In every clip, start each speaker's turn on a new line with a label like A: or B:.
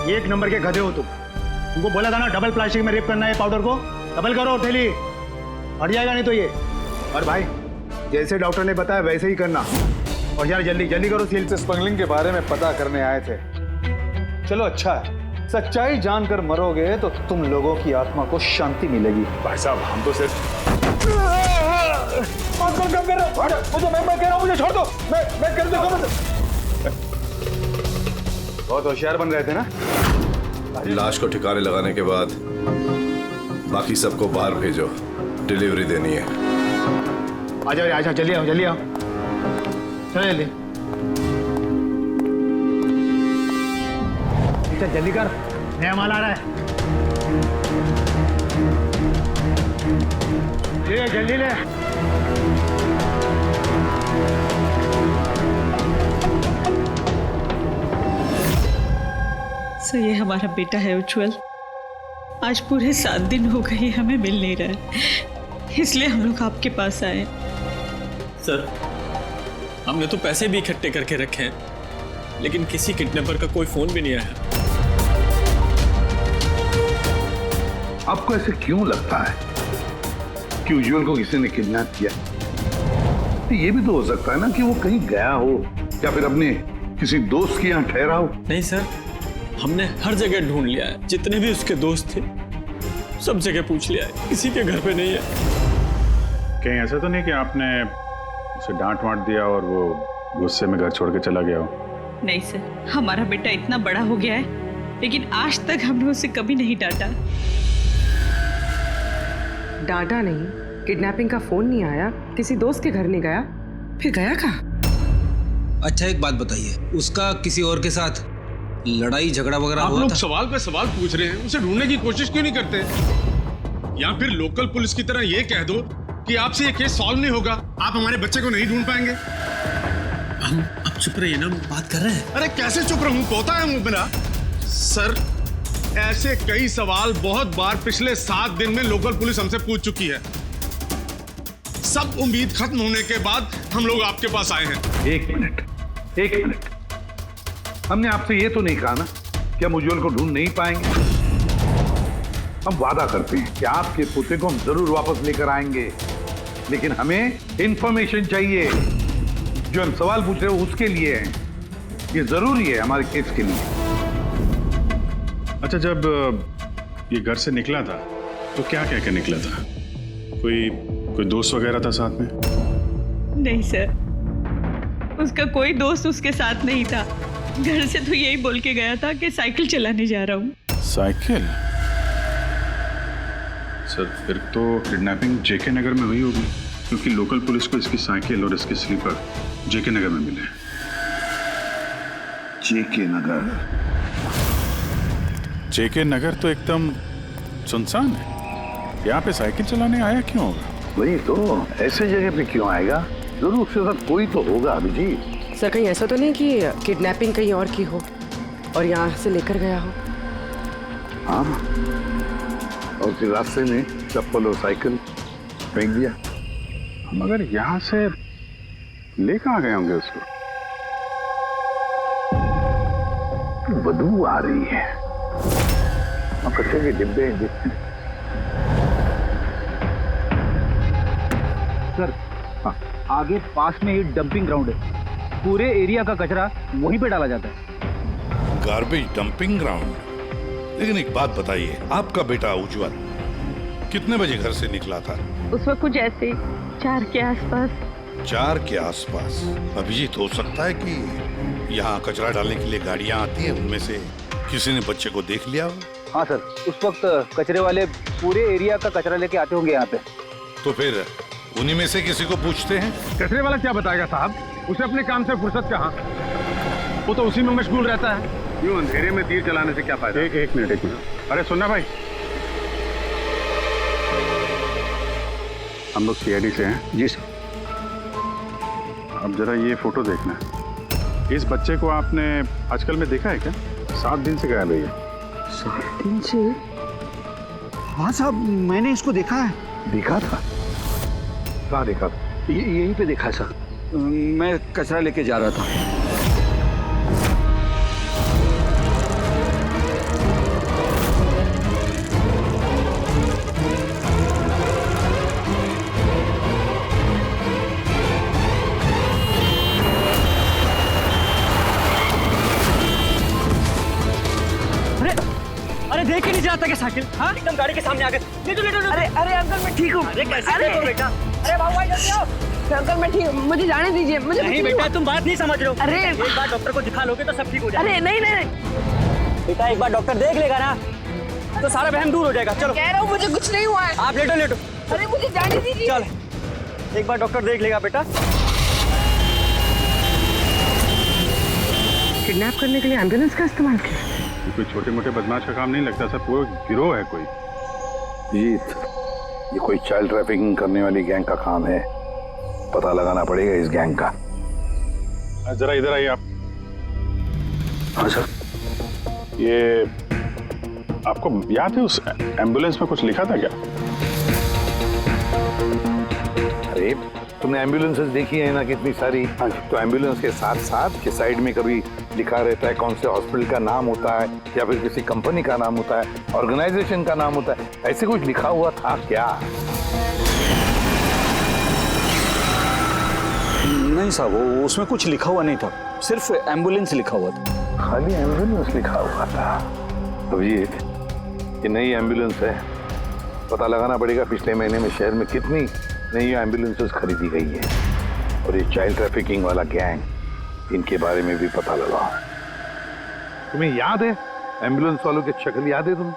A: एक नंबर के गधे हो तुमको बोला था ना डबल प्लास्टिक में रेप करना है पाउडर को, डबल करो थैली, हट जाएगा नहीं तो ये। और भाई जैसे डॉक्टर ने बताया वैसे ही करना, और यार जल्दी जल्दी करो सील पे।
B: स्मगलिंग के बारे में पता करने आए थे। चलो अच्छा है, सच्चाई जानकर मरोगे तो तुम लोगों की आत्मा को शांति मिलेगी।
C: भाई साहब हम तो सिर्फ
B: मैं कह रहा हूँ मुझे छोड़ दो, मैं कर दूँ। बहुत होशियार बन रहे थे ना।
D: लाश को ठिकाने लगाने के बाद बाकी सबको बाहर भेजो, डिलीवरी देनी है।
A: आ जाओ आजा, जल्दी आओ जल्दी आओ, चलो जल्दी जल्दी कर, नया माल आ रहा है। ले जल्दी ले।
E: सो ये हमारा बेटा है उज्जवल। आज पूरे 7 दिन हो गए हमें मिल नहीं रहा है, इसलिए हम लोग आपके पास आए।
F: सर हमने तो पैसे भी इकट्ठे करके रखे हैं, लेकिन किसी किडनैपर का कोई फोन भी नहीं आया।
G: आपको ऐसे क्यों लगता है कि उज्जवल को किसी ने किडनैप किया? तो ये भी तो हो सकता है ना कि वो कहीं गया हो या फिर अपने किसी दोस्त के यहाँ ठहरा हो।
F: नहीं सर, हमने हर जगह ढूंढ लिया है, जितने भी उसके दोस्त थे सब जगह पूछ लिया है, किसी के घर पे नहीं है।
C: कहीं ऐसा तो नहीं कि आपने उसे डांट वांट दिया और वो गुस्से में घर छोड़ के चला गया हो?
E: नहीं सर, हमारा बेटा इतना बड़ा हो गया है, लेकिन आज तक हमने उसे कभी नहीं डांटा।
H: डांटा नहीं, किडनैपिंग का फोन नहीं आया, किसी दोस्त के घर नहीं गया, फिर गया कहाँ?
I: अच्छा एक बात बताइए, उसका किसी और के साथ लड़ाई झगड़ा वगैरह हुआ था?
J: आप लोग सवाल पे सवाल पूछ रहे हैं, उसे ढूंढने की कोशिश क्यों नहीं करते? या फिर लोकल पुलिस की तरह ये कह दो कि आपसे ये केस सॉल्व नहीं होगा, आप हमारे बच्चे को नहीं ढूंढ पाएंगे।
F: हम अब चुप रहिए ना, बात कर रहे हैं।
J: अरे कैसे चुप रहूं, पोता है मुंह मेरा। सर ऐसे कई सवाल बहुत बार पिछले 7 दिन में लोकल पुलिस हमसे पूछ चुकी है। सब उम्मीद खत्म होने के बाद हम लोग आपके पास आए हैं।
G: एक मिनट, हमने आपसे ये तो नहीं कहा ना कि हम उज्जवल को ढूंढ नहीं पाएंगे। हम वादा करते हैं कि आपके पोते को हम जरूर वापस लेकर आएंगे, लेकिन हमें इंफॉर्मेशन चाहिए। जो हम सवाल पूछ रहे हो उसके लिए है, ये जरूरी है हमारे केस के लिए।
C: अच्छा, जब ये घर से निकला था तो क्या कह के निकला था? कोई दोस्त वगैरह था साथ में?
E: नहीं सर, उसका कोई दोस्त उसके साथ नहीं था। घर से तो यही बोल के गया था कि साइकिल चलाने जा रहा हूँ।
C: साइकिल? सर फिर तो किडनैपिंग जेके नगर में हुई होगी, क्योंकि लोकल पुलिस को इसकी साइकिल और इसके स्लीपर जेके नगर में मिले।
G: जेके नगर?
C: जेके नगर तो एकदम सुनसान है, यहाँ पे साइकिल चलाने आया क्यों होगा?
G: वही तो, ऐसे जगह पे क्यों आएगा? जरूर उसके साथ कोई तो होगा अभिजीत।
H: सर कहीं ऐसा तो नहीं कि किडनैपिंग कहीं और की हो और यहाँ से लेकर गया हो?
G: हाँ, और फिर रास्ते में चप्पल और साइकिल फेंक दिया।
C: मगर यहाँ से ले कहाँ गए होंगे उसको?
G: बदबू आ रही है, कचरे के डिब्बे देखते।
A: सर आगे पास में ही डंपिंग ग्राउंड है, पूरे एरिया का कचरा वहीं पे डाला जाता है।
K: Garbage dumping ground? लेकिन एक बात बताइए, आपका बेटा उज्जवल कितने बजे घर से निकला था?
E: उस वक्त कुछ ऐसे 4 के आसपास।
K: 4 के आसपास? अभिजीत हो सकता है कि यहाँ कचरा डालने के लिए गाड़ियाँ आती हैं, उनमें से किसी ने बच्चे को देख लिया हो?
A: हाँ सर, उस वक्त कचरे वाले पूरे एरिया का कचरा लेके आते होंगे यहाँ पे।
K: तो फिर उन्हीं में से किसी को पूछते हैं।
J: कचरे वाला क्या बताएगा साहब, उसे अपने काम से फुर्सत कहाँ, वो तो उसी में मशगूल रहता है।
C: यूं अंधेरे में तीर चलाने से क्या फायदा? एक मिनट। अरे सुनना भाई, हम लोग सीआईडी से हैं।
G: जी सर।
C: अब जरा ये फोटो देखना, इस बच्चे को आपने आजकल में देखा है क्या? 7 दिन से गायब है ये।
H: 7 दिन से?
A: हाँ साहब, मैंने इसको देखा है।
G: देखा था? कहाँ देखा था?
A: यहीं पे देखा है सर, मैं कचरा लेके जा रहा था।
L: अरे देख के नहीं जाता क्या साइकिल? हाँ एकदम गाड़ी के सामने आ गए। ले लो। अरे अरे अंकल मैं ठीक हूँ। अरे कैसे देखो बेटा? अरे बाबू भाई जल्दी आओ।
H: अंकल मैं ठीक, मुझे जाने दीजिए, मुझे
L: नहीं बेटा तुम बात नहीं समझ रहे हो।
H: अरे
L: एक बार डॉक्टर को दिखा लोगे तो सब ठीक हो जाएगा।
H: अरे नहीं
L: बेटा एक बार डॉक्टर देख लेगा ना तो सारा वहम दूर हो जाएगा। चलो
H: कह रहा हूँ मुझे कुछ नहीं हुआ है।
L: आप लेटो।
H: अरे मुझे जाने दीजिए।
L: चल एक बार डॉक्टर देख लेगा बेटा।
H: किडनैप करने के लिए एम्बुलेंस का इस्तेमाल किया?
C: कोई छोटे मोटे बदमाश का काम नहीं लगता सर, पूरा गिरोह है कोई।
G: जीत, ये कोई चाइल्ड ट्रैफिकिंग करने वाली गैंग का काम है। पता लगाना पड़ेगा इस गैंग का।
C: जरा इधर आइए आप।
G: हाँ सर।
C: ये आपको याद है उस एम्बुलेंस में कुछ लिखा था क्या?
G: अरे तुमने एम्बुलेंसेस देखी है ना कितनी सारी, तो एम्बुलेंस के साथ साथ के साइड में कभी लिखा रहता है कौन से हॉस्पिटल का नाम होता है या फिर किसी कंपनी का नाम होता है, ऑर्गेनाइजेशन का नाम होता है। ऐसे कुछ लिखा हुआ था क्या?
B: नहीं साहब, वो उसमें कुछ लिखा हुआ नहीं था, सिर्फ एम्बुलेंस लिखा हुआ था।
G: खाली एम्बुलेंस लिखा हुआ था? अभिजीत, ये नई एम्बुलेंस है, पता लगाना पड़ेगा पिछले महीने में शहर में कितनी नई एम्बुलेंसेस खरीदी गई है। और ये चाइल्ड ट्रैफिकिंग वाला गैंग, इनके बारे में भी पता लगाओ। तुम्हें याद है एम्बुलेंस वालों के शक्ल याद है तुम्हें?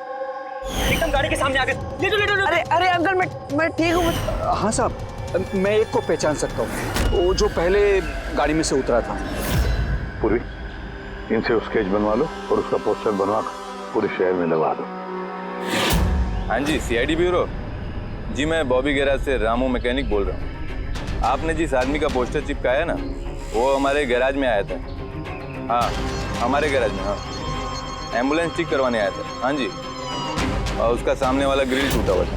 L: एकदम गाड़ी के सामने आ गए। ले लो।
H: अरे अंकल मैं ठीक हूँ।
B: हाँ साहब, मैं एक को पहचान सकता हूँ, वो जो पहले गाड़ी में से उतरा था।
G: पूर्वी, इनसे स्केच बनवा लो और उसका पोस्टर बनवा पूरे शहर में लगा दो।
M: हाँ जी, सीआईडी ब्यूरो जी, मैं बॉबी गैराज से रामू मैकेनिक बोल रहा हूँ। आपने जिस आदमी का पोस्टर चिपकाया ना, वो हमारे गैराज में आया था। हाँ, हमारे गैराज में। हाँ, एम्बुलेंस ठीक करवाने आया था। हाँ जी, और उसका सामने वाला ग्रिल टूटा हुआ था।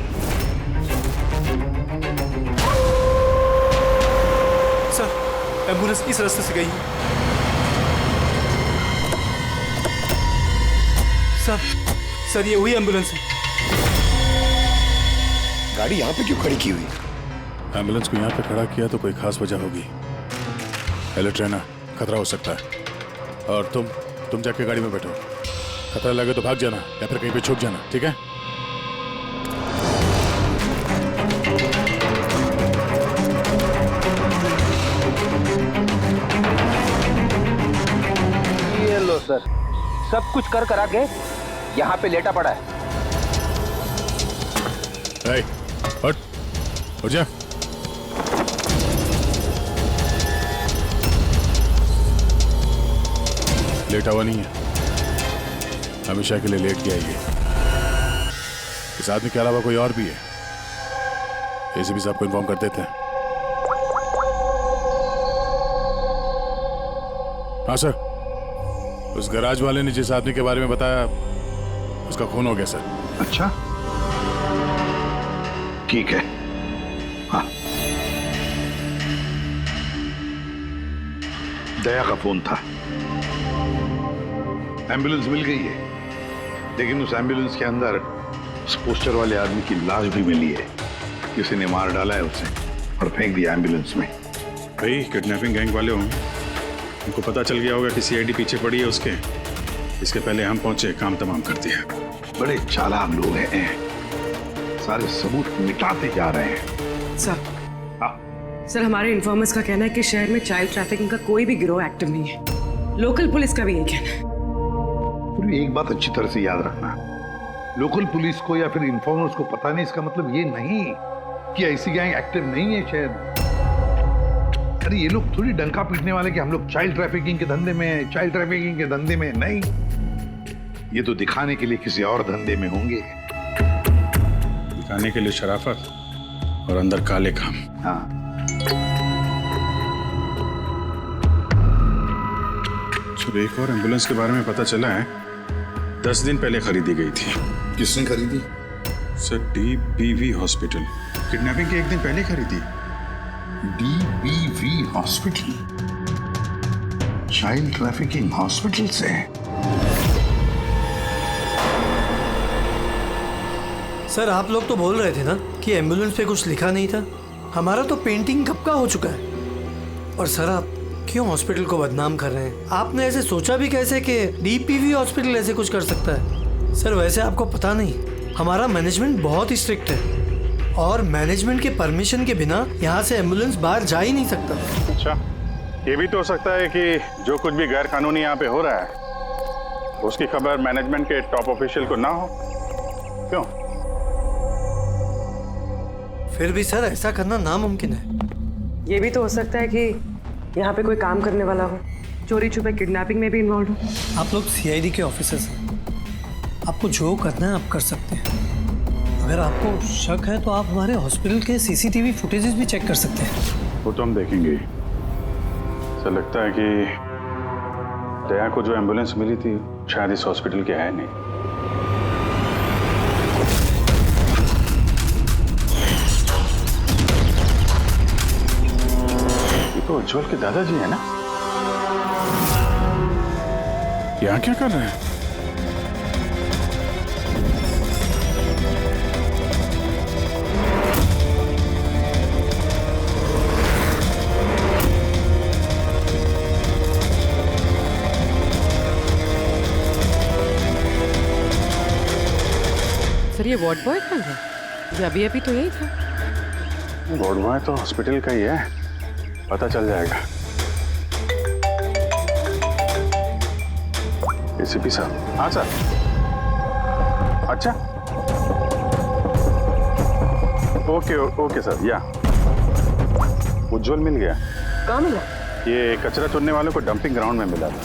F: सर एम्बुलेंस इस रास्ते से गई। सर ये वही एम्बुलेंस है।
K: गाड़ी यहाँ पे क्यों खड़ी की हुई?
C: एम्बुलेंस को यहाँ पे खड़ा किया तो कोई खास वजह होगी। हेलो ट्रेनर, खतरा हो सकता है, और तुम जाके गाड़ी में बैठो। खतरा लगे तो भाग जाना या फिर कहीं पे छुप जाना, ठीक है?
I: ये लो सर, सब कुछ कर करा के यहाँ पे लेटा पड़ा है।
C: उठ जा। लेटा हुआ नहीं है, हमेशा के लिए लेट गया ये। इस आदमी के अलावा कोई और भी है, ऐसे भी सबको इन्फॉर्म कर देते हैं। हाँ सर, उस गैराज वाले ने जिस आदमी के बारे में बताया उसका खून हो गया सर।
G: अच्छा, ठीक है। हाँ, दया का फोन था। एम्बुलेंस मिल गई है, लेकिन उस एम्बुलेंस के अंदर उस पोस्टर वाले आदमी की लाश भी मिली है। किसी ने मार डाला है उसे और फेंक दिया एम्बुलेंस में।
C: भाई किडनैपिंग गैंग वाले होंगे, उनको पता चल गया होगा कि सीआईडी पीछे पड़ी है उसके। इसके पहले हम पहुंचे, काम तमाम कर दिया।
G: बड़े चालाक लोग हैं, सारे सबूत मिटाते जा रहे हैं।
H: सर हमारे इन्फॉर्मर्स का कहना है कि शहर में चाइल्ड ट्रैफिकिंग का कोई भी गिरोह एक्टिव नहीं है। लोकल पुलिस का भी यही कहना है।
G: पूरी एक बात अच्छी तरह से याद रखना, लोकल पुलिस को या फिर इन्फॉर्मर्स को पता नहीं, इसका मतलब ये नहीं कि ऐसी गैंग एक्टिव नहीं है शहर में। अरे ये लोग थोड़ी डंका पीटने वाले कि हम लोग चाइल्ड ट्रैफिकिंग के धंधे में हैं, चाइल्ड ट्रैफिकिंग के धंधे में नहीं। ये तो दिखाने के लिए किसी और धंधे में होंगे।
C: दिखाने के लिए शराफत और अंदर काले काम।
G: हाँ,
C: सर एक और एम्बुलेंस के बारे में पता चला है, 10 दिन पहले खरीदी गई थी।
K: किसने खरीदी?
C: सर DBV हॉस्पिटल, किडनैपिंग के एक दिन पहले खरीदी।
G: DBV hospital, child trafficking hospital से?
N: सर आप लोग तो बोल रहे थे ना कि एम्बुलेंस पे कुछ लिखा नहीं था। हमारा तो पेंटिंग कब का हो चुका है। और सर आप क्यों हॉस्पिटल को बदनाम कर रहे हैं? आपने ऐसे सोचा भी कैसे कि DPV हॉस्पिटल ऐसे कुछ कर सकता है? सर वैसे आपको पता नहीं, हमारा मैनेजमेंट बहुत ही स्ट्रिक्ट है और मैनेजमेंट के परमिशन के बिना यहाँ से एम्बुलेंस बाहर जा ही नहीं सकता।
C: अच्छा, ये भी तो हो सकता है कि जो कुछ भी गैर कानूनी यहाँ पे हो रहा है उसकी खबर मैनेजमेंट के टॉप ऑफिशियल को ना हो। क्यों?
N: फिर भी सर ऐसा करना नामुमकिन है।
H: ये भी तो हो सकता है कि यहाँ पे कोई काम करने वाला हो, चोरी छुपे किडनैपिंग में भी इन्वॉल्व हो।
N: आप लोग सीआईडी के ऑफिसर्स हैं, आपको जो करना है आप कर सकते हैं। अगर आपको शक है तो आप हमारे हॉस्पिटल के सीसीटीवी फुटेजेस भी चेक कर सकते हैं।
C: वो तो हम देखेंगे। ऐसा लगता है कि दया को जो एम्बुलेंस मिली थी शायद इस हॉस्पिटल की है नहीं। ये तो उज्जवल के दादाजी है ना? यहाँ क्या कर रहे हैं?
H: सर ये वार्ड बॉय कौन है? ये अभी तो यही था।
C: वार्ड बॉय तो हॉस्पिटल का ही है, पता चल जाएगा। एसीपी साहब। हाँ सर। अच्छा, ओके सर। या उज्जवल मिल गया।
H: कहाँ मिला?
C: ये कचरा चुनने वालों को डंपिंग ग्राउंड में मिला था।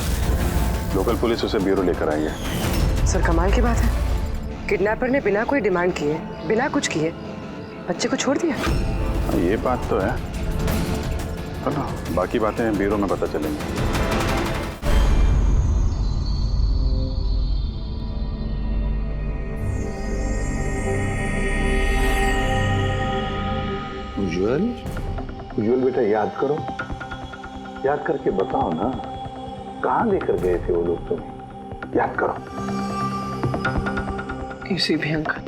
C: लोकल पुलिस उसे ब्यूरो लेकर आई है।
H: सर कमाल की बात है, किडनैपर ने बिना कोई डिमांड किए, बिना कुछ किए बच्चे को छोड़ दिया।
C: ये बात तो है। चलो बाकी बातें ब्यूरो में पता चलेंगी।
G: उज्जवल बेटा याद करो, याद करके बताओ ना, कहाँ लेकर गए थे वो लोग तुम्हें? याद करो।
H: किसी भी अंकल,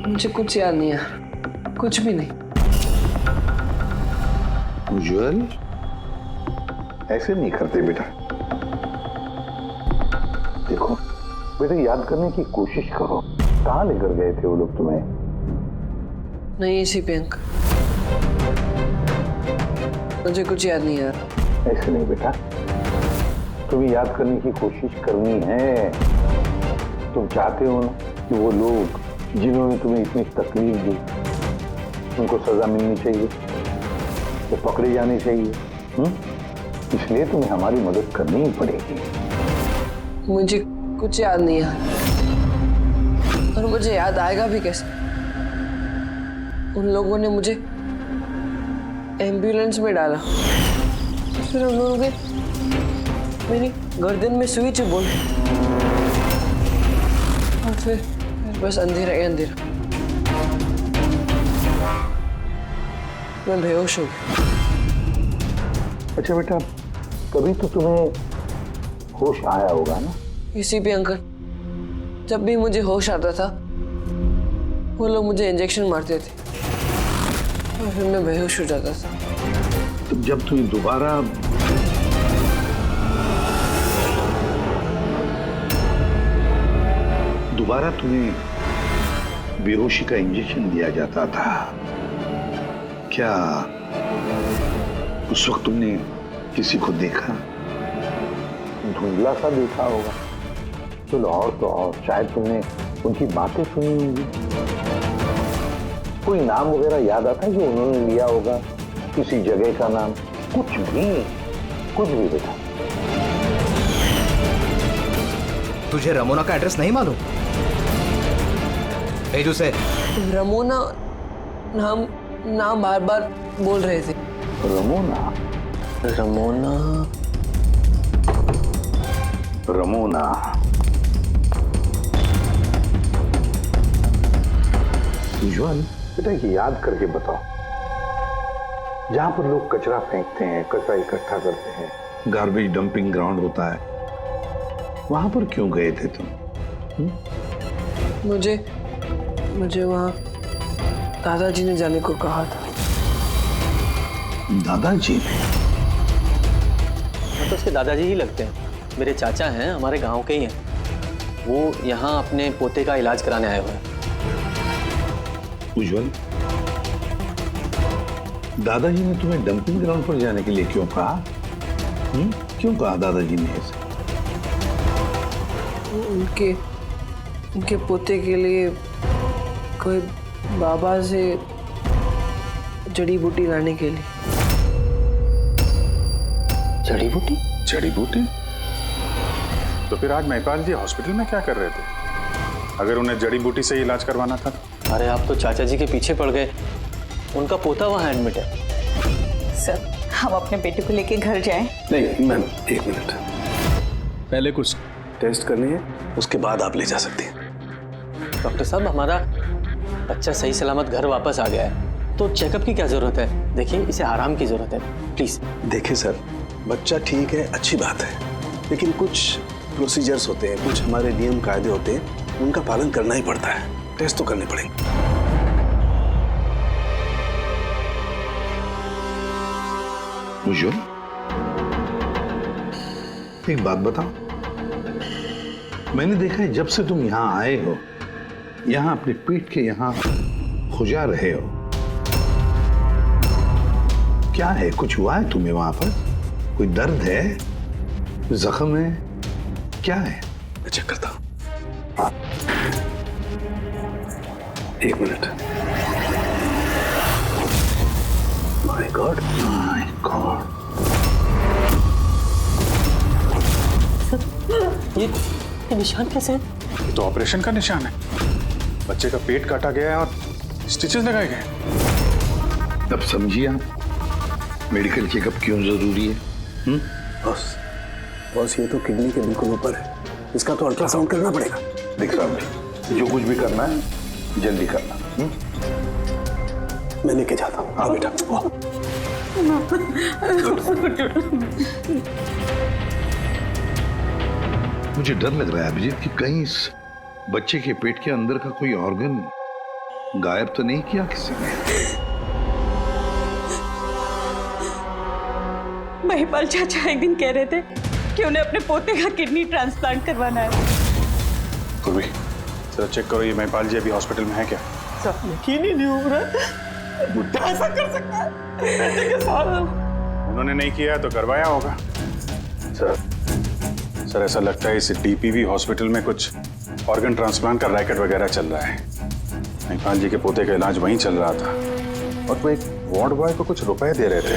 H: मुझे कुछ याद नहीं है, कुछ भी नहीं।
G: उज्जवल ऐसे नहीं करते बेटा। देखो बेटा, याद करने की कोशिश करो, कहाँ लेकर गए थे वो लोग तुम्हें?
H: नहीं एसीपी अंकल, मुझे कुछ याद नहीं है।
G: ऐसे नहीं बेटा, तुम्हें याद करने की कोशिश करनी है। तुम चाहते हो ना कि वो लोग जिन्होंने तुम्हें इतनी तकलीफ दी उनको सजा मिलनी चाहिए, वो पकड़े जाने चाहिए। इसलिए तुम्हें हमारी मदद करनी ही पड़ेगी।
H: मुझे कुछ याद नहीं है और मुझे याद आएगा भी कैसे? उन लोगों ने मुझे एम्बुलेंस में डाला, फिर उन लोगों ने मेरी गर्दन में सुई चुभोई और फिर बस अंधेरा ही अंधेरा। मैं बेहोश हो गया।
G: अच्छा बेटा, कभी तो तुम्हें होश आया होगा ना?
H: इसी भी अंकल, जब भी मुझे होश आता था वो लोग मुझे इंजेक्शन मारते थे और फिर मैं बेहोश हो जाता था।
G: तो जब तुम्हें दोबारा तुम्हें बेहोशी का इंजेक्शन दिया जाता था, क्या उस वक्त तुमने किसी को देखा? धुंधला सा देखा होगा। चलो और तो और शायद तुमने उनकी बातें सुनी होंगी। कोई नाम वगैरह याद आता है जो उन्होंने लिया होगा, किसी जगह का नाम? कुछ भी बेटा।
L: तुझे रमोना का एड्रेस नहीं मालूम? भेज उसे।
H: रमोना नाम बार बार बोल रहे थे।
G: रमोना उज्जवल बेटा, ये याद करके बताओ, जहां पर लोग कचरा फेंकते हैं, कचरा इकट्ठा करते हैं, गार्बेज डंपिंग ग्राउंड होता है, वहां पर क्यों गए थे तुम?
H: मुझे वहां दादाजी ने जाने को कहा था।
G: दादाजी ने?
F: तो उसके दादाजी ही लगते हैं, मेरे चाचा हैं, हमारे गांव के ही हैं।
O: वो यहाँ अपने पोते का इलाज कराने आए हुए हैं।
G: उज्जवल, दादाजी ने तुम्हें डंपिंग ग्राउंड पर जाने के लिए क्यों कहा? क्यों कहा दादाजी ने ऐसे?
H: उनके पोते के लिए कोई बाबा से जड़ी बूटी लाने के लिए।
O: जड़ी बूटी?
C: जड़ी बूटी? तो फिर आज महिपाल जी हॉस्पिटल में क्या कर रहे थे, अगर उन्हें जड़ी बूटी से इलाज करवाना था?
O: अरे आप तो चाचा जी के पीछे पड़ गए, उनका पोता वहाँ एडमिट है।
E: सर, हम अपने बेटे को लेके घर जाएं?
K: नहीं मैम, एक मिनट, पहले कुछ टेस्ट करनी है, उसके बाद आप ले जा सकते हैं।
O: डॉक्टर साहब, हमारा बच्चा सही सलामत घर वापस आ गया है, तो चेकअप की क्या जरूरत है? देखिए, इसे आराम की जरूरत है, प्लीज।
K: देखिए सर, बच्चा ठीक है, अच्छी बात है, लेकिन कुछ प्रोसीजर्स होते हैं, कुछ हमारे नियम कायदे होते हैं, उनका पालन करना ही पड़ता है। टेस्ट तो करने पड़ेंगे।
G: उज्जवल, एक बात बताओ, मैंने देखा है जब से तुम यहाँ आए हो, यहाँ अपने पेट के यहाँ खुजा रहे हो। क्या है, कुछ हुआ है तुम्हें वहां पर? कोई दर्द है, जख्म है, क्या है?
K: मैं चेक करता हूँ। एक minute. My God, my God.
O: ये निशान कैसे हैं?
C: ये तो ऑपरेशन का निशान है। बच्चे का पेट काटा गया है और स्टिचेस लगाए गए।
G: अब समझिए आप मेडिकल चेकअप क्यों जरूरी है?
K: बॉस, ये तो किडनी के बिल्कुल ऊपर है, इसका तो अल्ट्रासाउंड करना पड़ेगा।
G: देख साहब, जो कुछ भी करना है जल्दी करना।
K: मैं लेके जाता हूँ। हाँ बेटा।
G: मुझे डर लग रहा है अभिजीत कि कहीं इस बच्चे के पेट के अंदर का कोई ऑर्गन गायब तो नहीं किया किसी ने?
E: महिपाल चाचा एक दिन कह रहे थे कि उन्हें अपने पोते का किडनी ट्रांसप्लांट करवाना है।
C: पूर्वी, जरा चेक करो, ये महिपाल जी अभी हॉस्पिटल में है क्या?
L: सर, यकीन ही नहीं हो रहा, बुड्ढा ऐसा कर सकता है बेटे के साथ।
C: उन्होंने नहीं किया तो करवाया होगा। सर ऐसा लगता है इस डीपीवी हॉस्पिटल में कुछ ऑर्गन ट्रांसप्लांट का रैकेट वगैरह चल रहा है। महिपाल जी के पोते का इलाज वहीं चल रहा था और वो एक वार्ड बॉय को कुछ रुपए दे रहे थे,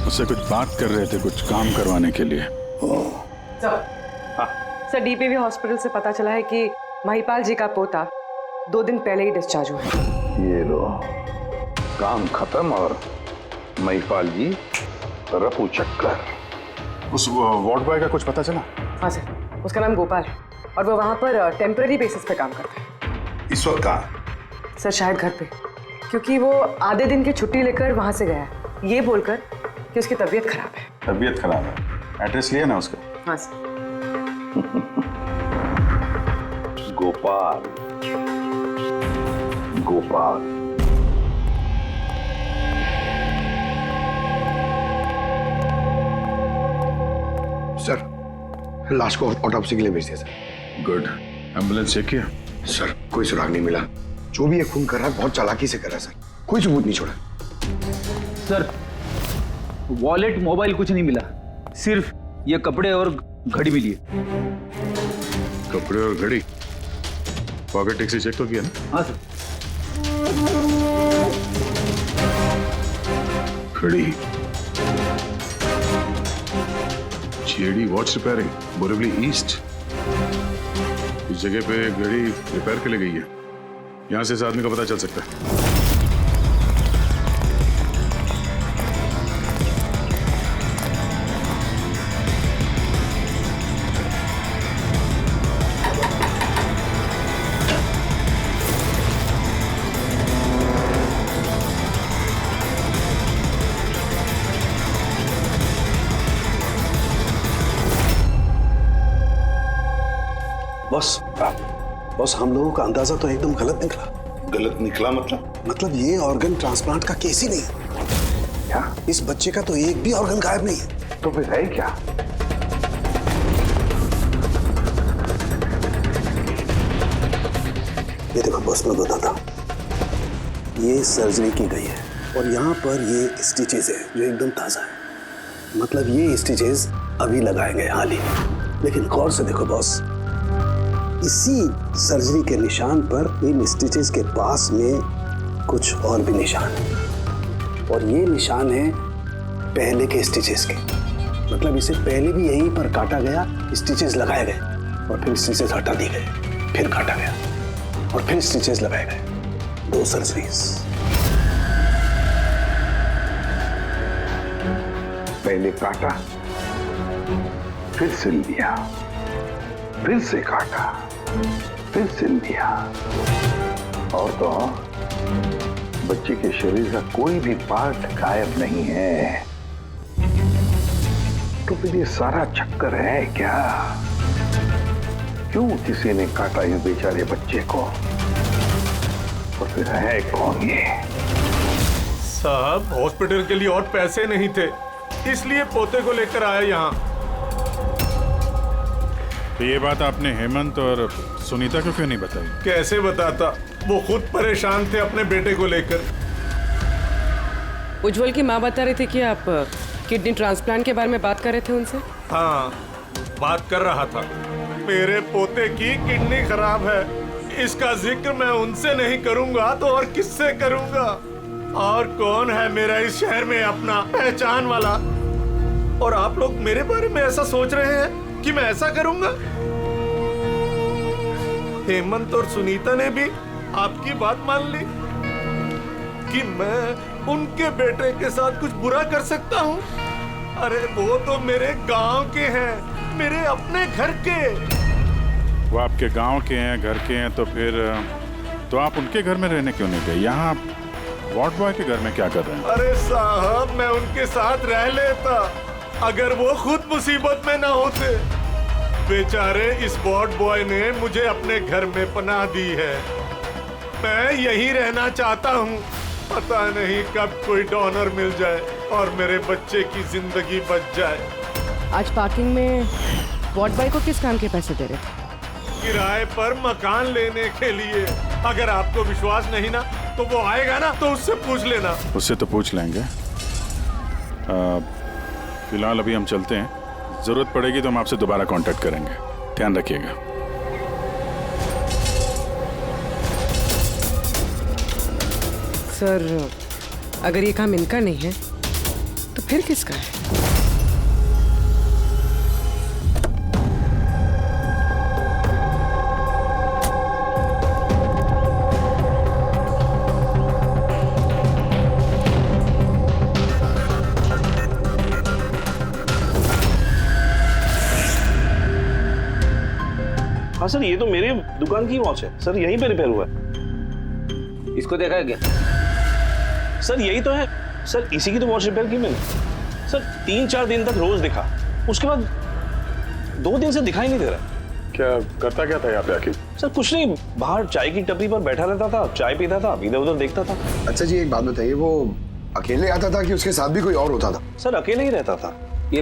C: उससे कुछ बात कर रहे थे, कुछ काम करवाने के लिए।
P: सर, डीपीवी हॉस्पिटल से पता चला है कि महिपाल जी का पोता 2 दिन पहले ही डिस्चार्ज हुआ है।
G: ये लो, काम खत्म और महिपाल जी रफू चक्कर।
C: उस वार्ड बॉय का कुछ पता चला?
P: हाँ सर, उसका नाम गोपाल है और वो वहाँ पर टेम्पररी बेसिस पे काम करता है।
G: इस वक्त कहाँ?
P: सर शायद घर पे, क्योंकि वो आधे दिन की छुट्टी लेकर वहाँ से गया है, ये बोलकर कि उसकी तबीयत खराब है।
C: तबीयत खराब है? एड्रेस लिया ना उसका?
P: हाँ सर।
G: गोपाल, गोपाल।
A: सर, लाश को ऑटोप्सी के लिए भेज दिया सर।
C: गुड। एम्बुलेंस चेक किया?
A: सर, कोई सुराग नहीं मिला। जो भी ये खून कर रहा है बहुत चालाकी से कर रहा है सर, कोई सबूत नहीं छोड़ा।
L: सर, वॉलेट मोबाइल कुछ नहीं मिला, सिर्फ ये कपड़े और घड़ी मिली है।
C: कपड़े और घड़ी? पॉकेट टैक्सी चेक तो किया ना?
L: हाँ सर।
C: घड़ी, JD watch repairing, Borivali east. इस जगह पे घड़ी रिपेयर के लिए गई है, यहां से इस आदमी का पता चल सकता है।
K: बॉस, हम लोगों का अंदाजा तो एकदम गलत निकला।
G: गलत निकला मतलब
K: ये ऑर्गन ट्रांसप्लांट का केस ही नहीं है।
G: क्या?
K: इस बच्चे का तो एक भी ऑर्गन गायब नहीं है।
G: तो फिर है क्या?
K: बस मैं बताता हूँ। ये सर्जरी की गई है और यहाँ पर ये स्टिचेस है जो एकदम ताज़ा है। मतलब ये स्टिचेस अभी लगाए गए हाल ही में। लेकिन गौर से देखो बॉस, इसी सर्जरी के निशान पर इन स्टिचेस के पास में कुछ और भी निशान है और ये निशान है पहले के स्टिचेस के। मतलब इसे पहले भी यहीं पर काटा गया, स्टिचेस लगाए गए और फिर स्टिचेस हटा दिए गए, फिर काटा गया और फिर स्टिचेस लगाए गए। 2 सर्जरीज।
G: पहले काटा, फिर सिल दिया, फिर से काटा, फिर सिल दिया। और तो बच्चे के शरीर का कोई भी पार्ट गायब नहीं है। तो फिर ये सारा चक्कर है क्या? क्यों किसी ने काटा इस बेचारे बच्चे को? और फिर है कौन ये?
J: साहब, हॉस्पिटल के लिए और पैसे नहीं थे, इसलिए पोते को लेकर आया यहाँ।
C: तो ये बात आपने हेमंत और सुनीता को क्यों नहीं बताई?
J: कैसे बताता, वो खुद परेशान थे अपने बेटे को लेकर।
P: उज्जवल की माँ बता रही थी कि आप किडनी ट्रांसप्लांट के बारे में बात कर रहे थे उनसे।
J: हाँ, बात कर रहा था। मेरे पोते की किडनी खराब है, इसका जिक्र मैं उनसे नहीं करूंगा तो और किससे करूंगा? और कौन है मेरा इस शहर में अपना पहचान वाला? और आप लोग मेरे बारे में ऐसा सोच रहे हैं कि मैं ऐसा करूंगा? हेमंत और सुनीता ने भी आपकी बात मान ली कि मैं उनके बेटे के साथ कुछ बुरा कर सकता हूँ? अरे वो तो मेरे गांव के हैं, मेरे अपने घर के।
C: वो आपके गांव के हैं, घर के हैं, तो फिर तो आप उनके घर में रहने क्यों नहीं गए? यहाँ वार्ड बॉय के घर में क्या कर रहे हैं?
J: अरे साहब, मैं उनके साथ रह लेता अगर वो खुद मुसीबत में ना होते। बेचारे इस वार्ड बॉय ने मुझे अपने घर में पनाह दी है, मैं यहीं रहना चाहता हूँ। पता नहीं कब कोई डोनर मिल जाए और मेरे बच्चे की जिंदगी बच जाए।
P: आज पार्किंग में वार्ड बॉय को किस काम के पैसे दे रहे थे?
J: किराए पर मकान लेने के लिए। अगर आपको विश्वास नहीं ना तो वो आएगा ना तो उससे पूछ लेना।
C: उससे तो पूछ लेंगे। फिलहाल अभी हम चलते हैं, जरूरत पड़ेगी तो हम आपसे दोबारा कांटेक्ट करेंगे। ध्यान रखिएगा।
P: सर, अगर ये काम इनका नहीं है तो फिर किसका है?
Q: हाँ सर, ये तो मेरे दुकान की वॉच है सर, यहीं पे रिपेयर हुआ है।
O: इसको देखा है क्या?
Q: सर यही तो है सर, इसी की तो वॉच रिपेयर की मैंने। सर 3-4 दिन तक रोज दिखा, उसके बाद 2 दिन से दिखाई नहीं दे रहा।
C: क्या करता क्या था यहाँ पे आके?
Q: सर कुछ नहीं, बाहर चाय की टपरी पर बैठा रहता था, चाय पीता था, इधर उधर देखता था।
R: अच्छा जी, एक बात बताइए, वो अकेले आता था कि उसके साथ भी कोई और होता था?
Q: सर अकेले ही रहता था।
O: ये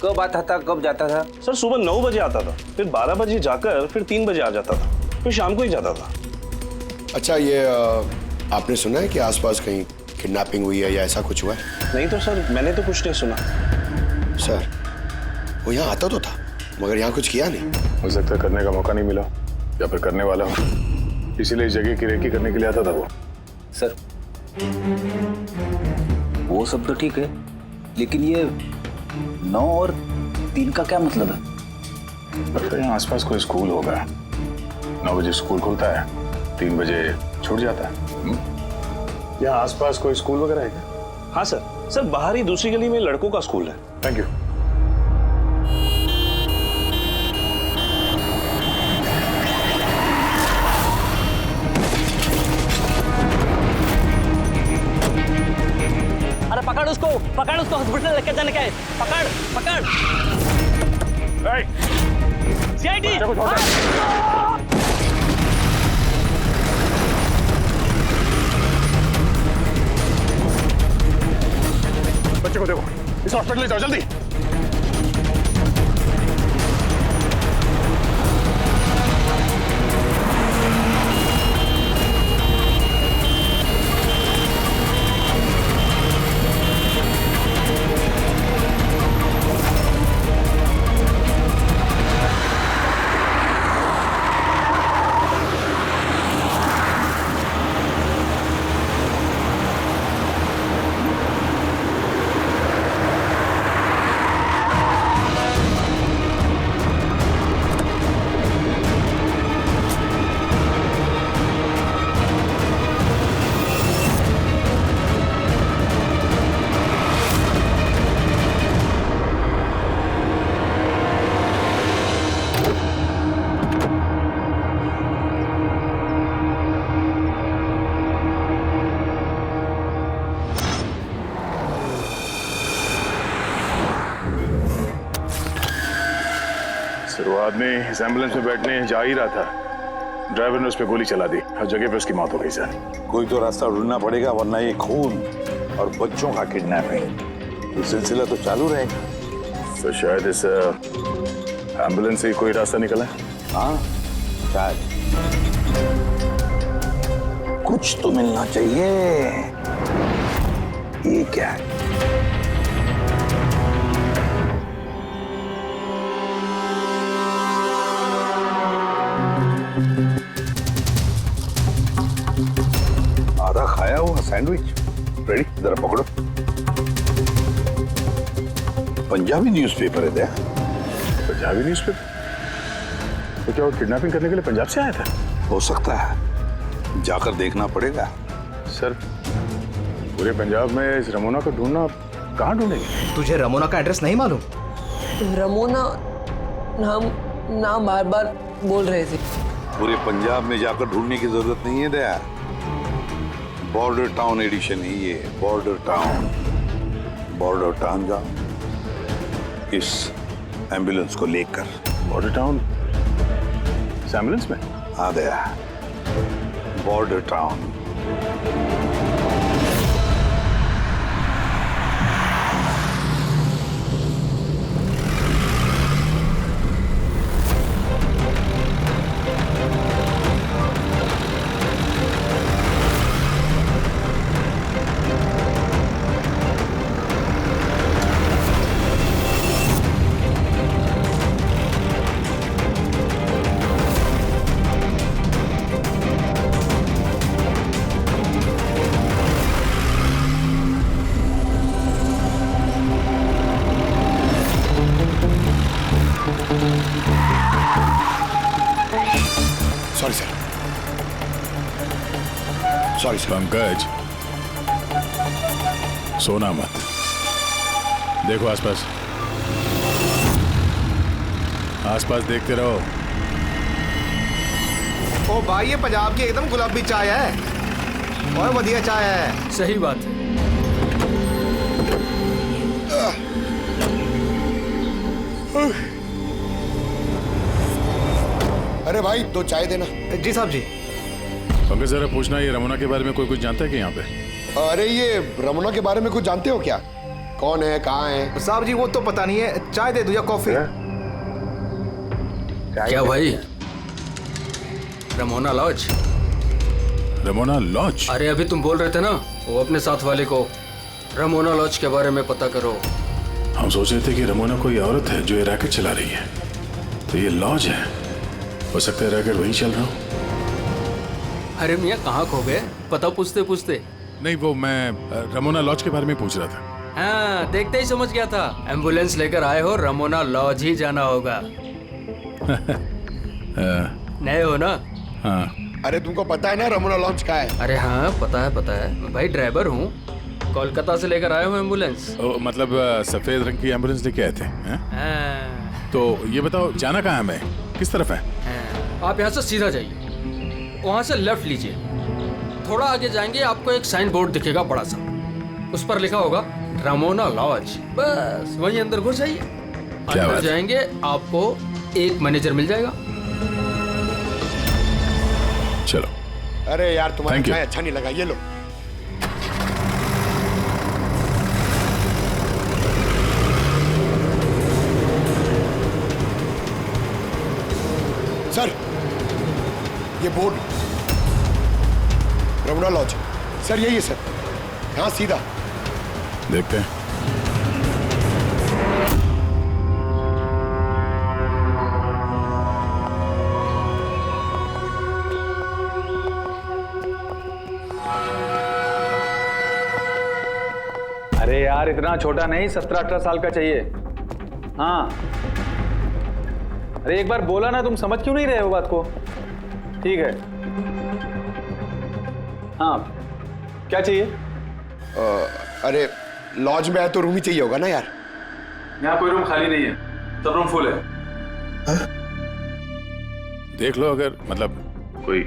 O: कब आता था, कब जाता था?
Q: सर सुबह 9 बजे आता था, फिर 12 बजे जाकर फिर 3 बजे आ जाता था, फिर शाम को ही जाता था।
R: अच्छा, ये आपने सुना है कि आसपास कहीं किडनैपिंग हुई है या ऐसा कुछ हुआ है?
Q: नहीं तो सर, मैंने तो कुछ नहीं सुना।
R: सर, वो यहाँ आता तो था मगर यहाँ कुछ किया नहीं।
C: हो सकता है करने का मौका नहीं मिला या फिर करने वाला हो, इसीलिए इस जगह की रेकी करने के लिए आता था वो।
O: सर वो सब तो ठीक है, लेकिन ये 9 और 3 का क्या मतलब है?
C: लगता है यहाँ आसपास कोई स्कूल होगा। 9 बजे स्कूल खुलता है, 3 बजे छूट जाता है। यहाँ आसपास कोई स्कूल वगैरह है क्या?
Q: हाँ सर, सर बाहर ही दूसरी गली में लड़कों का स्कूल है।
C: Thank you.
L: अरे पकड़ उसको हॉस्पिटल लेके जाने का है। पकड़ पकड़। सीआईडी।
C: बच्चे को देखो, इस हॉस्पिटल ले जाओ जल्दी। वो आदमी इस एम्बुलेंस में बैठने जा ही रहा था, ड्राइवर ने उस पर गोली चला दी और जगह पे उसकी मौत हो गई सर।
G: कोई तो रास्ता ढूंढना पड़ेगा, वरना ये खून और बच्चों का किडनैपिंग, ये सिलसिला तो चालू रहेगा।
C: तो शायद इस एम्बुलेंस से कोई रास्ता निकला है।
G: हाँ शायद, कुछ तो मिलना चाहिए। ये क्या है? आधा खाया हुआ सैंडविच रेडी, जरा पकड़ो। पंजाबी न्यूज़पेपर है दया।
C: पंजाबी न्यूज़पेपर? तो क्या वो किडनैपिंग करने के लिए पंजाब से आया था?
G: हो सकता है, जाकर देखना पड़ेगा।
C: सर पूरे पंजाब में इस रमोना को ढूंढना कहाँ ढूंढेंगे?
L: तुझे रमोना का एड्रेस नहीं मालूम?
H: रमोना नाम बार बार बोल रहे थे।
G: पूरे पंजाब में जाकर ढूंढने की जरूरत नहीं है दया। बॉर्डर टाउन एडिशन है ये, बॉर्डर टाउन। बॉर्डर टाउन जाओ इस एम्बुलेंस को लेकर।
C: बॉर्डर टाउन इस एम्बुलेंस में?
G: हाँ Daya, border town.
R: Sorry sir, sorry sir.
C: Pankaj सोना मत, देखो आसपास, आसपास देखते रहो।
L: ओ भाई, ये पंजाब की एकदम गुलाबी चाय है और बढ़िया चाय है।
O: सही बात है।
R: अरे भाई, दो चाय देना।
L: जी साहब जी।
C: पंकज जरा पूछना, ये रमोना के बारे में कोई कुछ जानता है कि यहाँ पे?
R: अरे ये रमोना के बारे में कुछ जानते हो क्या? कौन है, कहाँ है?
L: साहब जी वो तो पता नहीं है, चाय दे दो या कॉफी?
O: क्या भाई, रमोना लॉज?
C: Ramona laws?
O: अरे अभी तुम बोल रहे थे ना, वो अपने साथ वाले को रमोना लॉज के बारे में पता करो।
C: हम सोच रहे थे कि रमोना कोई औरत है जो ये रैकेट चला रही है, तो ये लॉज है, हो सकता है रैकेट वहीं चल रहा हूँ।
O: अरे मियाँ कहाँ खो गए, पता पूछते पूछते?
C: नहीं, वो मैं रमोना लॉज के बारे में पूछ रहा था।
O: हाँ, देखते ही समझ गया था, एम्बुलेंस लेकर आए हो, रमोना लॉज ही जाना होगा। नए हो ना?
C: हाँ।
R: अरे तुमको पता है ना रमोना लॉज का है?
O: अरे हाँ पता है भाई, ड्राइवर हूँ, कोलकाता से लेकर आए हो एम्बुलेंस।
C: मतलब सफेद रंग की एम्बुलेंस लेके आए थे? तो ये बताओ जाना कहाँ है, मैं किस तरफ है?
O: आप यहाँ से सीधा जाइए, वहाँ से लेफ्ट लीजिए, थोड़ा आगे जाएंगे आपको एक साइन बोर्ड दिखेगा बड़ा सा, उस पर लिखा होगा रमोना लॉज, बस वहीं अंदर घुस जाइए। अंदर जाएंगे आपको एक मैनेजर मिल जाएगा।
C: चलो।
R: अरे यार तुम्हारा चाय अच्छा नहीं लगा, ये लो। सर ये बोर्ड रमोना लॉज, सर यही है सर, हाँ सीधा।
C: देखते हैं।
B: अरे यार इतना छोटा नहीं, 17-18 साल का चाहिए। हाँ अरे एक बार बोला ना, तुम समझ क्यों नहीं रहे हो बात को? ठीक है। हाँ क्या चाहिए?
R: अरे लॉज में है तो रूम ही चाहिए होगा ना यार।
B: यहाँ कोई रूम खाली नहीं है, सब रूम फुल है।
C: देख लो अगर मतलब कोई।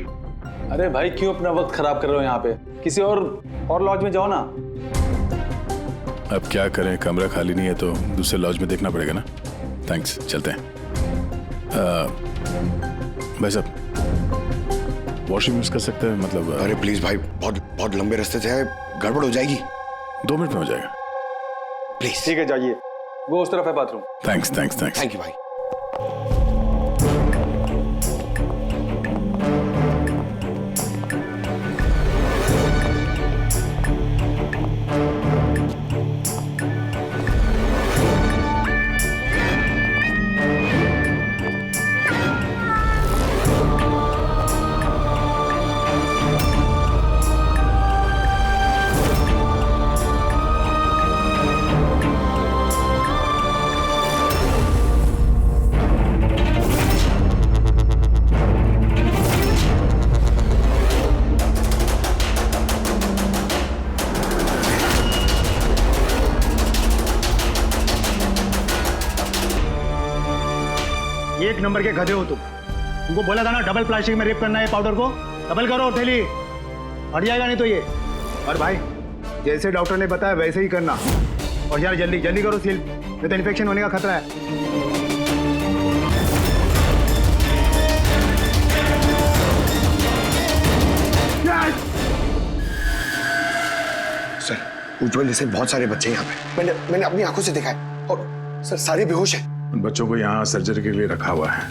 B: अरे भाई क्यों अपना वक्त खराब कर रहे हो यहाँ पे, किसी और लॉज में जाओ ना।
C: अब क्या करें, कमरा खाली नहीं है तो दूसरे लॉज में देखना पड़ेगा ना। थैंक्स, चलते हैं। भाई साहब वॉशरूम यूज कर सकते हैं मतलब
R: अरे प्लीज भाई, बहुत बहुत लंबे रास्ते से है, गड़बड़ हो जाएगी।
C: 2 मिनट में हो जाएगा
R: प्लीज।
B: ठीक है जाइए, वो उस तरफ है bathroom.
C: Thanks thanks thanks.
R: Thank you भाई।
A: एक नंबर के गधे हो तुमको बोला था ना डबल प्लास्टिक में रेप करना है पाउडर को, डबल करो थैली, हट जाएगा नहीं तो ये। और भाई जैसे डॉक्टर ने बताया वैसे ही करना, और यार जल्दी जल्दी करो सील, नहीं तो इन्फेक्शन होने का खतरा है।
R: सर उज्जवल जैसे बहुत सारे बच्चे यहाँ पे, मैंने अपनी आंखों से देखा है, और सर सारे बेहोश हैं।
C: उन बच्चों को यहाँ सर्जरी के लिए रखा हुआ है,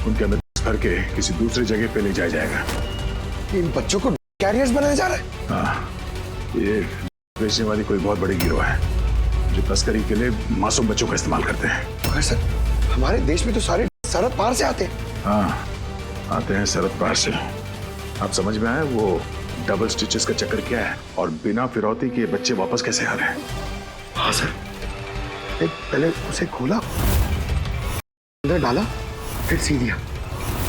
C: उनके अंदर भर के किसी दूसरी जगह पे ले जाया जाएगा।
R: इन बच्चों को कैरियर्स बनाया जा रहा है?
C: हाँ, ये बेचने वाली कोई बहुत बड़ी गिरोह है जो तस्करी के लिए मासूम बच्चों का इस्तेमाल करते हैं।
R: मगर सर हमारे देश में तो सारे सरहद पार से आते हैं।
C: हाँ आते हैं सरहद पार से। आप समझ में आए वो डबल स्टिचेस का चक्कर क्या है, और बिना फिरौती के बच्चे वापस कैसे आ रहे हैं?
R: हाँ सर, पहले उसे खोला, अंदर डाला, फिर सी दिया,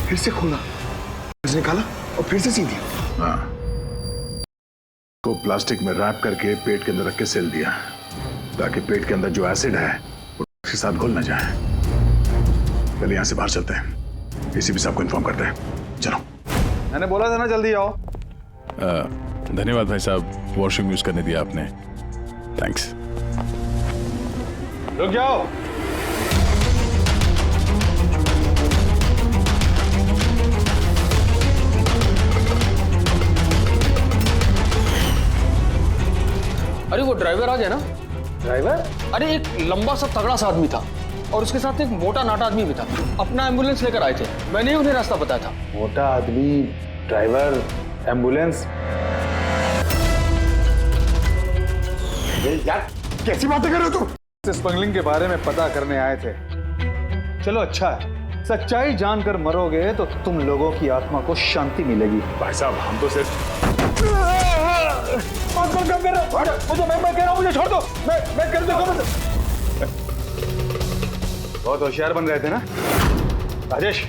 R: फिर से खोला, फिर निकाला और फिर से सी दिया।
C: हाँ, को प्लास्टिक में रैप करके पेट के अंदर रख के सेल दिया, ताकि पेट के अंदर जो एसिड है वो उसके साथ घुल ना जाए। पहले यहाँ से बाहर चलते हैं, एसीपी साहब को इन्फॉर्म करते हैं। चलो।
B: मैंने बोला था ना जल्दी आओ।
C: धन्यवाद भाई साहब, वॉशरूम यूज करने दिया आपने, थैंक्स।
B: रुक जाओ।
O: अरे वो ड्राइवर आ गया ना?
B: ड्राइवर?
O: अरे एक लंबा सा तगड़ा सा आदमी था और उसके साथ एक मोटा नाटा आदमी भी था। अपना एम्बुलेंस लेकर आए थे, मैंने ही उन्हें रास्ता बताया था।
B: मोटा आदमी, ड्राइवर, एम्बुलेंस।
R: यार कैसी बातें कर रहे हो तुम?
B: स्मगलिंग के बारे में पता करने आए थे। चलो अच्छा है, सच्चाई जानकर मरोगे तो तुम लोगों की आत्मा को शांति मिलेगी।
C: भाई साहब हम तो सिर्फ
B: मुझे मैं कह रहा हूँ, मुझे छोड़ दो, मैं कर दूंगा। बहुत होशियार बन रहे थे ना राजेश।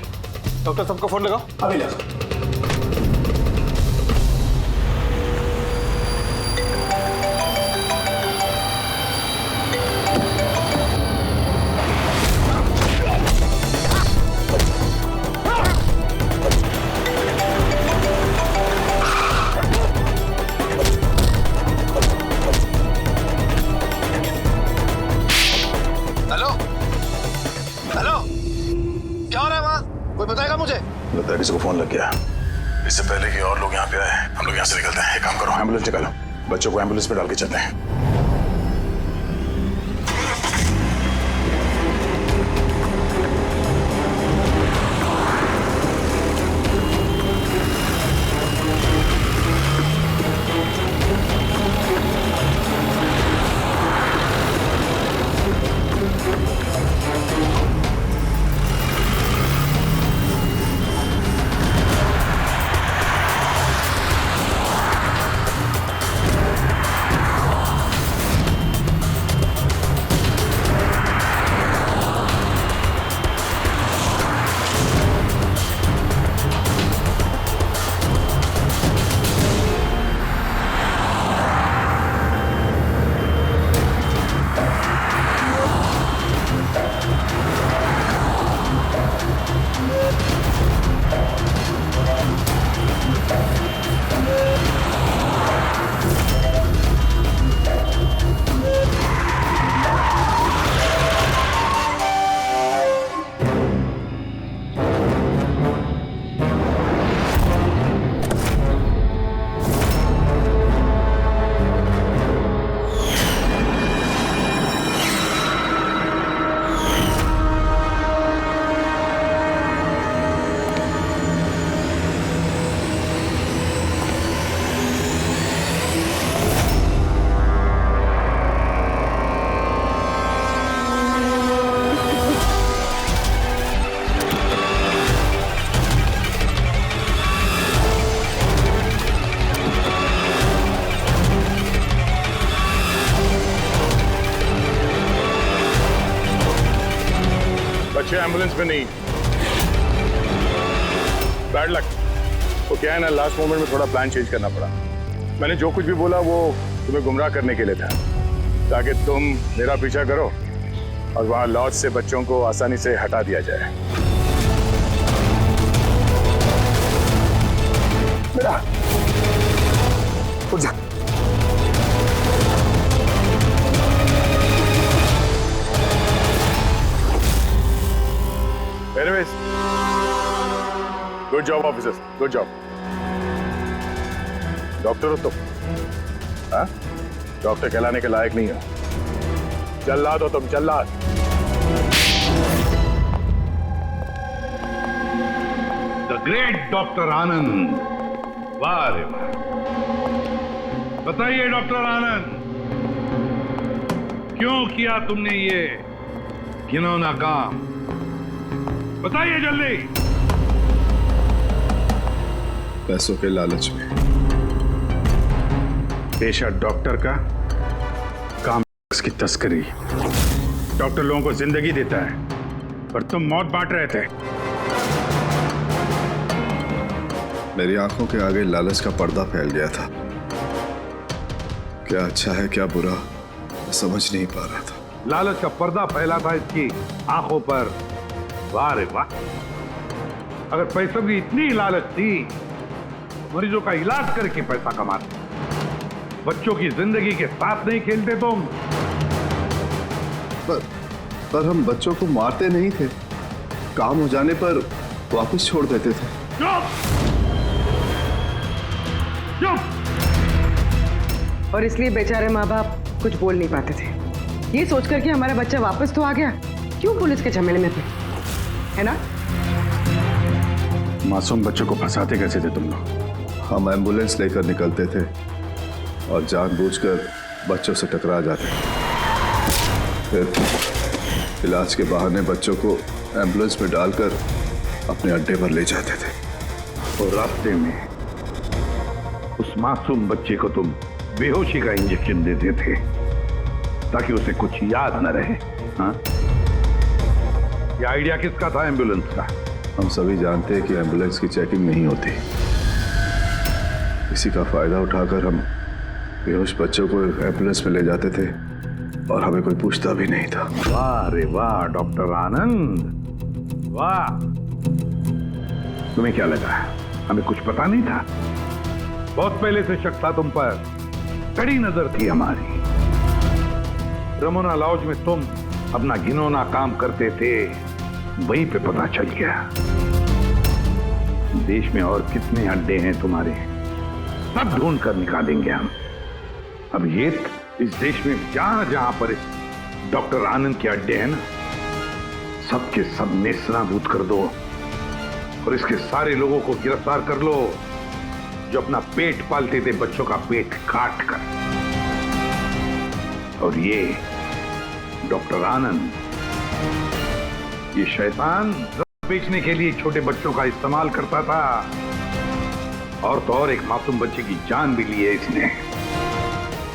B: डॉक्टर सबको फोन लगाओ।
R: अभी लगाओ।
C: किसी को फोन लग गया। इससे पहले कि और लोग यहाँ पे आए, हम लोग यहाँ से निकलते हैं। एक काम करो, एम्बुलेंस निकालो, बच्चों को एम्बुलेंस पे डाल के चलते हैं। एम्बुलेंस में नहीं। Bad luck. तो क्या है ना, लास्ट मोमेंट में थोड़ा प्लान चेंज करना पड़ा। मैंने जो कुछ भी बोला वो तुम्हें गुमराह करने के लिए था, ताकि तुम मेरा पीछा करो और वहां लॉज से बच्चों को आसानी से हटा दिया जाए।
R: बेटा उठ जा।
C: Anyways, good job officers, good job. Doctor हो तुम? हाँ? डॉक्टर कहलाने के लायक नहीं हो। जल्लाद हो तुम, जल्लाद।
G: द ग्रेट डॉक्टर आनंद। वाह रे वाह। बताइए डॉक्टर आनंद, क्यों किया तुमने ये घिनौना काम? बताइए जल्दी।
D: पैसों के लालच में।
A: पेशा डॉक्टर का, काम की तस्करी। डॉक्टर लोगों को जिंदगी देता है पर तुम मौत बांट रहे थे।
D: मेरी आंखों के आगे लालच का पर्दा फैल गया था। क्या अच्छा है क्या बुरा समझ नहीं पा रहा था।
G: लालच का पर्दा फैला था इसकी आंखों पर। वाह रे वाह। अगर पैसों की इतनी लालच थी, मरीजों का इलाज करके पैसा कमाते, बच्चों की जिंदगी के साथ नहीं खेलते तुम।
D: पर हम बच्चों को मारते नहीं थे, काम हो जाने पर वापस छोड़ देते थे।
G: चुप! चुप!
P: और इसलिए बेचारे माँ बाप कुछ बोल नहीं पाते थे, ये सोचकर कि हमारा बच्चा वापस तो आ गया, क्यों पुलिस के झमेले में थे, है ना?
A: मासूम बच्चों को फंसाते कैसे थे तुम लोग?
D: हम एम्बुलेंस लेकर निकलते थे और जानबूझकर बच्चों से टकरा जाते थे। फिर इलाज के बहाने बच्चों को एम्बुलेंस में डालकर अपने अड्डे पर ले जाते थे।
G: और रास्ते में उस मासूम बच्चे को तुम बेहोशी का इंजेक्शन देते थे ताकि उसे कुछ याद न रहे। हाँ? ये आइडिया किसका था एम्बुलेंस का?
D: हम सभी जानते हैं कि एम्बुलेंस की चेकिंग नहीं होती। इसी का फायदा उठाकर हम बेहोश बच्चों को एम्बुलेंस में ले जाते थे और हमें कोई पूछता भी नहीं था।
G: वाह रे वाह डॉक्टर आनंद, वाह। तुम्हें क्या लगा हमें कुछ पता नहीं था? बहुत पहले से शक था तुम पर, कड़ी नजर थी हमारी। रमोना लॉज में तुम अपना घिनौना काम करते थे, वहीं पे पता चल गया। देश में और कितने अड्डे हैं तुम्हारे, सब ढूंढ कर निकालेंगे हम। अब ये इस देश में जहां जहां पर इस डॉक्टर आनंद के अड्डे हैं ना, सबके सब नेस्तनाबूद कर दो और इसके सारे लोगों को गिरफ्तार कर लो जो अपना पेट पालते थे बच्चों का पेट काट कर। और ये डॉक्टर आनंद, ये शैतान ड्रग बेचने के लिए छोटे बच्चों का इस्तेमाल करता था, और तो और एक मासूम बच्चे की जान भी ली है इसने।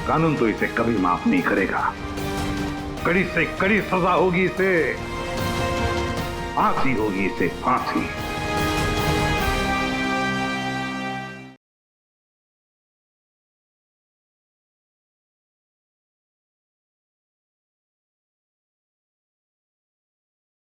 G: कानून तो इसे कभी माफ नहीं करेगा, कड़ी से कड़ी सजा होगी इसे, फांसी होगी इसे, फांसी।